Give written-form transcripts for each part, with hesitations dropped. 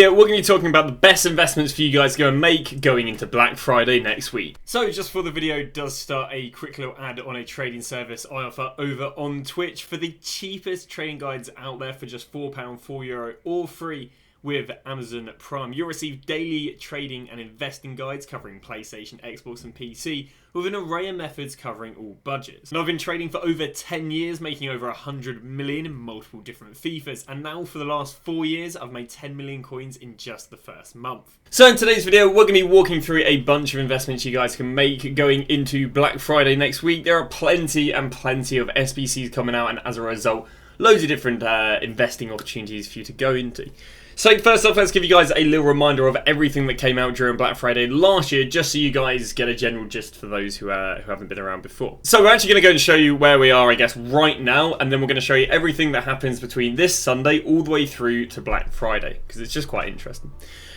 Yeah, we're going to be talking about the best investments for you guys to go and make going into Black Friday next week. So just before the video does start, a quick little ad on a trading service I offer over on Twitch for the cheapest trading guides out there for just £4, €4, all free with Amazon Prime. You'll receive daily trading and investing guides covering PlayStation, Xbox and PC with an array of methods covering all budgets. And I've been trading for over 10 years, making over 100 million in multiple different FIFAs, and now for the last 4 years I've made 10 million coins in just the first month. So in today's video we're going to be walking through a bunch of investments you guys can make going into Black Friday next week. There are plenty of SBCs coming out, and as a result loads of different investing opportunities for you to go into. So first off, let's give you guys a little reminder of everything that came out during Black Friday last year, just so you guys get a general gist for those who haven't been around before. So we're actually going to go and show you where we are, I guess, right now, and then we're going to show you everything that happens between this Sunday all the way through to Black Friday, because it's just quite interesting.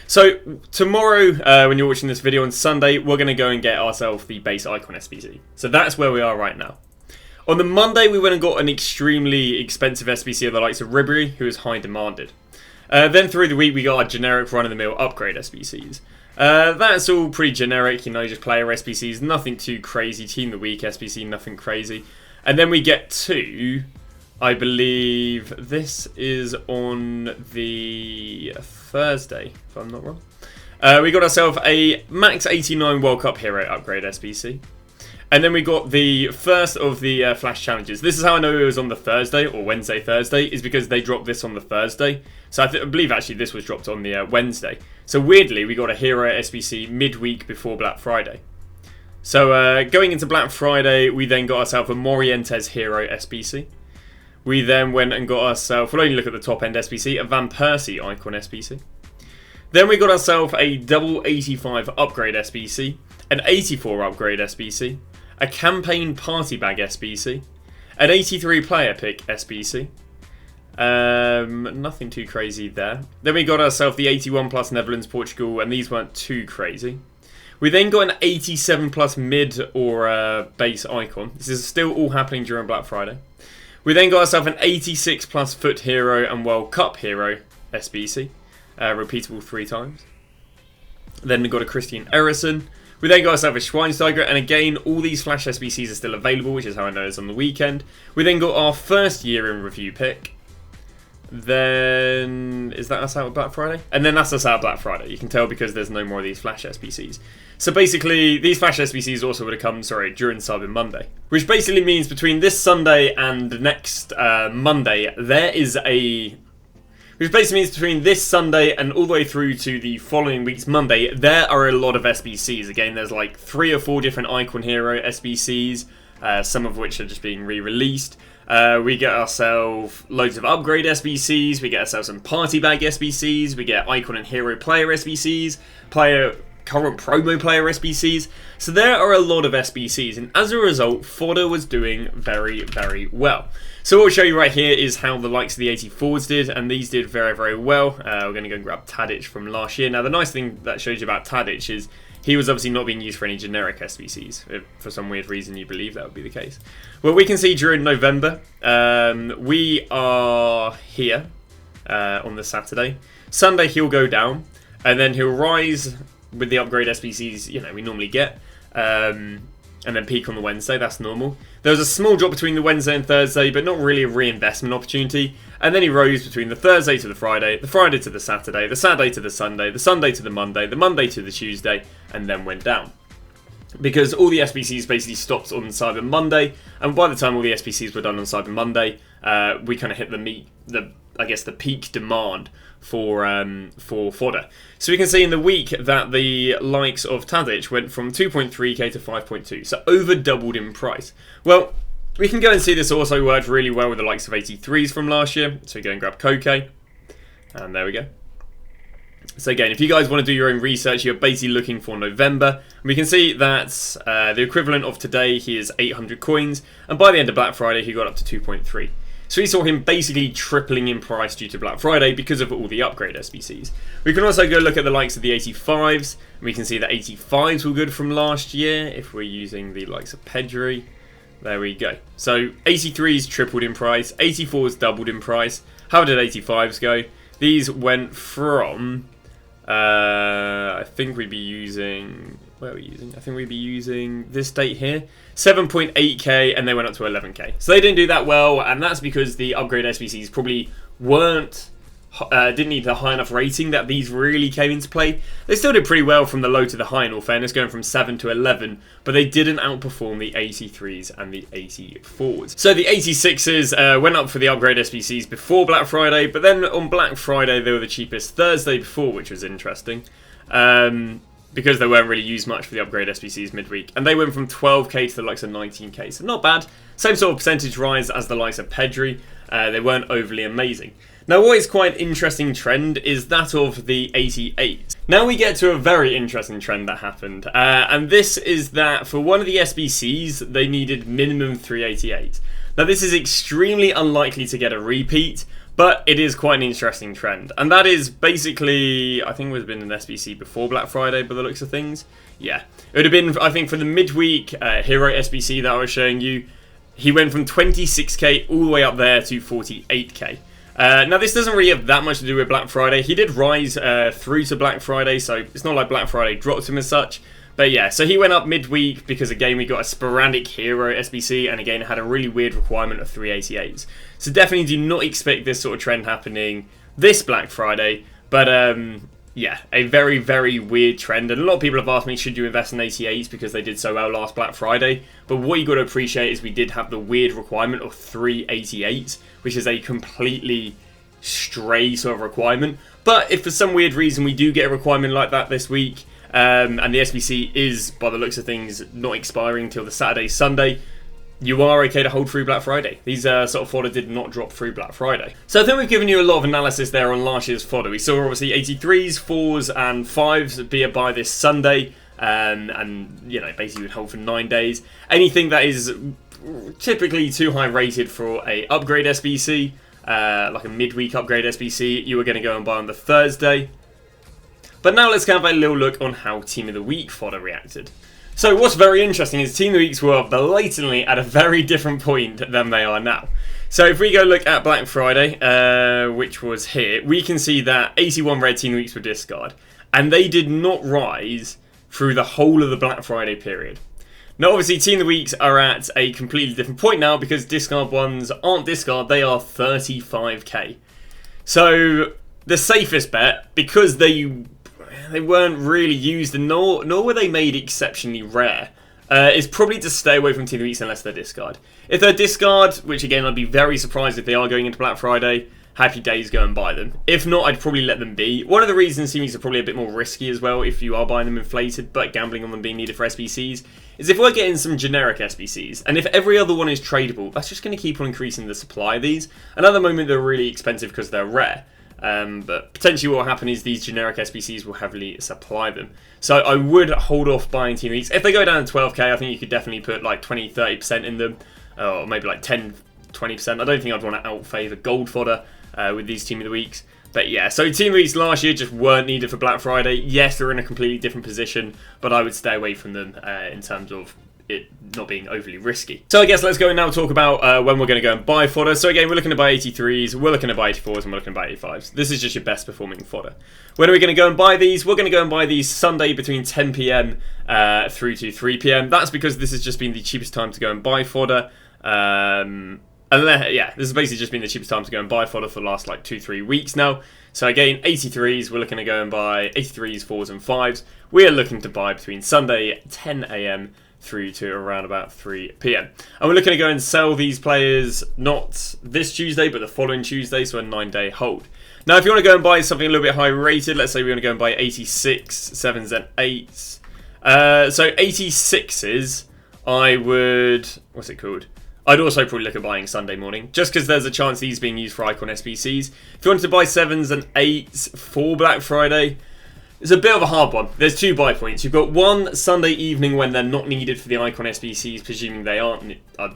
So tomorrow, when you're watching this video on Sunday, we're going to go and get ourselves the base icon SBC. So that's where we are right now. On the Monday, we went and got an extremely expensive SBC of the likes of Ribery, who is high demanded. Then through the week we got our generic run-of-the-mill upgrade SBCs. That's all pretty generic, you know, just player SBCs, nothing too crazy. Team of the week SBC, nothing crazy. And then we get to, I believe this is on the Thursday, if I'm not wrong. We got ourselves a Max 89 World Cup Hero upgrade SBC. And then we got the first of the Flash Challenges. This is how I know it was on the Thursday, or Thursday, is because they dropped this on the Thursday. So I believe actually this was dropped on the Wednesday. So weirdly, we got a Hero SBC midweek before Black Friday. So going into Black Friday, we then got ourselves a Morientes Hero SBC. We then went and got ourselves, we'll only look at the top end SBC, a Van Persie Icon SBC. Then we got ourselves a double 85 upgrade SBC, an 84 upgrade SBC, a campaign party bag SBC, an 83 player pick SBC. Nothing too crazy there. Then we got ourselves the 81 plus Netherlands, Portugal, and these weren't too crazy. We then got an 87 plus mid or base icon. This is still all happening during Black Friday. We then got ourselves an 86 plus foot hero and World Cup hero SBC, repeatable 3 times. Then we got a Christian Eriksen. We then got ourselves a Schweinsteiger, and again, all these Flash SBCs are still available, which is how I know it's on the weekend. We then got our first year in review pick. Then, is that us out of Black Friday? And then that's us out of Black Friday. You can tell because there's no more of these Flash SBCs. So basically, these Flash SBCs also would have come, during Cyber Monday. Which basically means between this Sunday and next Monday, there is a... Which basically means between this Sunday and all the way through to the following week's Monday, there are a lot of SBCs. Again, there's like 3 or 4 different Icon Hero SBCs, some of which are just being re-released. We get ourselves loads of upgrade SBCs, we get ourselves some party bag SBCs, we get Icon and Hero player SBCs, current promo player SBCs. So there are a lot of SBCs, and as a result, Fodder was doing very, very well. So what I'll show you right here is how the likes of the 84s did, and these did very, very well. We're going to go and grab Tadic from last year. Now the nice thing that shows you about Tadic is he was obviously not being used for any generic SBCs. If for some weird reason you believe that would be the case. Well, we can see during November, we are here on the Saturday. Sunday he'll go down, and then he'll rise with the upgrade SBCs, you know, we normally get. And then peak on the Wednesday, that's normal. There was a small drop between the Wednesday and Thursday, but not really a reinvestment opportunity. And then he rose between the Thursday to the Friday to the Saturday to the Sunday to the Monday to the Tuesday, and then went down. Because all the SBCs basically stopped on Cyber Monday, and by the time all the SBCs were done on Cyber Monday, we kind of hit the peak demand for Fodder. So we can see in the week that the likes of Tadic went from 2.3k to 5.2, so over doubled in price. Well, we can go and see this also worked really well with the likes of 83s from last year. So we go and grab Koke, and there we go. So again, if you guys want to do your own research, you're basically looking for November. We can see that the equivalent of today, he is 800 coins, and by the end of Black Friday, he got up to 2.3. So we saw him basically tripling in price due to Black Friday because of all the upgrade SBCs. We can also go look at the likes of the 85s, and we can see that 85s were good from last year if we're using the likes of Pedri. There we go. So 83s tripled in price, 84s doubled in price. How did 85s go? These went from I think we'd be using... Where are we using? I think we'd be using this date here. 7.8k, and they went up to 11k. So they didn't do that well, and that's because the upgrade SBCs probably didn't need the high enough rating that these really came into play. They still did pretty well from the low to the high, in all fairness, going from 7 to 11, but they didn't outperform the 83s and the 84s. So the 86s went up for the upgrade SBCs before Black Friday, but then on Black Friday they were the cheapest Thursday before, which was interesting. Because they weren't really used much for the upgrade SBCs midweek. And they went from 12k to the likes of 19k, so not bad. Same sort of percentage rise as the likes of Pedri. They weren't overly amazing. Now, what is quite an interesting trend is that of the 88s. Now we get to a very interesting trend that happened. And this is that for one of the SBCs, they needed minimum 388. Now, this is extremely unlikely to get a repeat, but it is quite an interesting trend. And that is basically, I think it would have been an SBC before Black Friday by the looks of things. Yeah, it would have been, I think, for the midweek Hero SBC that I was showing you. He went from 26k all the way up there to 48k. Now, this doesn't really have that much to do with Black Friday. He did rise through to Black Friday, so it's not like Black Friday dropped him as such. But yeah, so he went up midweek because, again, we got a sporadic Hero SBC, and again, it had a really weird requirement of 388s. So definitely do not expect this sort of trend happening this Black Friday. But yeah, a very, very weird trend. And a lot of people have asked me, should you invest in 88s because they did so well last Black Friday? But what you got to appreciate is we did have the weird requirement of 388s, which is a completely stray sort of requirement. But if for some weird reason we do get a requirement like that this week, and the SBC is, by the looks of things, not expiring until the Saturday, Sunday, you are okay to hold through Black Friday. These sort of fodder did not drop through Black Friday. So I think we've given you a lot of analysis there on last year's fodder. We saw obviously 83s, 4s and 5s be a buy this Sunday. And, you know, basically you would hold for 9 days. Anything that is typically too high rated for a upgrade SBC, like a midweek upgrade SBC, you were going to go and buy on the Thursday. But now let's have a little look on how Team of the Week fodder reacted. So what's very interesting is Team of the Weeks were blatantly at a very different point than they are now. So if we go look at Black Friday, which was here, we can see that 81 red Team of the Weeks were discard. And they did not rise through the whole of the Black Friday period. Now obviously Team of the Weeks are at a completely different point now because discard ones aren't discard, they are 35k. So the safest bet, because they weren't really used, and nor were they made exceptionally rare, is probably to stay away from Team of the Weeks unless they're discard. If they're discard, which again I'd be very surprised if they are going into Black Friday, happy days, go and buy them. If not, I'd probably let them be. One of the reasons Team of the Weeks are probably a bit more risky as well if you are buying them inflated, but gambling on them being needed for SBCs, is if we're getting some generic SBCs, and if every other one is tradable, that's just going to keep on increasing the supply of these, and at the moment they're really expensive because they're rare. But potentially what will happen is these generic SBCs will heavily supply them. So I would hold off buying Team of the Weeks. If they go down to 12k, I think you could definitely put like 20-30% in them, or maybe like 10-20%. I don't think I'd want to out-favour gold fodder with these Team of the Weeks. But yeah, so Team of the Weeks last year just weren't needed for Black Friday. Yes, they're in a completely different position, but I would stay away from them in terms of it not being overly risky. So I guess let's go and now talk about when we're going to go and buy fodder. So again, we're looking to buy 83s, we're looking to buy 84s, and we're looking to buy 85s. This is just your best performing fodder. When are we going to go and buy these? We're going to go and buy these Sunday between 10 PM through to 3 PM. That's because this has just been the cheapest time to go and buy fodder. Yeah, this has basically just been the cheapest time to go and buy fodder for the last like 2-3 weeks now. So again, 83s, we're looking to go and buy 83s, 4s and 5s. We are looking to buy between Sunday 10 AM through to around about 3 PM. And we're looking to go and sell these players not this Tuesday, but the following Tuesday, so a 9-day hold. Now, if you want to go and buy something a little bit high rated, let's say we want to go and buy 86, 7s and 8s. So 86s, I would, what's it called? I'd also probably look at buying Sunday morning, just because there's a chance these being used for Icon SBCs. If you wanted to buy 7s and 8s for Black Friday, it's a bit of a hard one. There's 2 buy points. You've got one Sunday evening when they're not needed for the Icon SBCs, presuming they are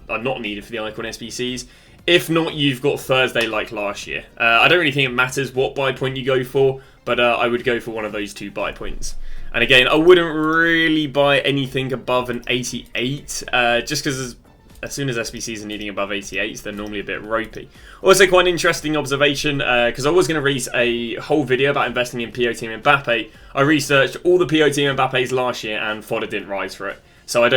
not needed for the Icon SBCs. If not, you've got Thursday like last year. I don't really think it matters what buy point you go for, but I would go for one of those 2 buy points. And again, I wouldn't really buy anything above an 88, just because as soon as SBCs are needing above 88s, they're normally a bit ropey. Also, quite an interesting observation, because I was going to release a whole video about investing in PO Team Mbappe. I researched all the PO Team Mbappe's last year, and Fodder didn't rise for it. So I don't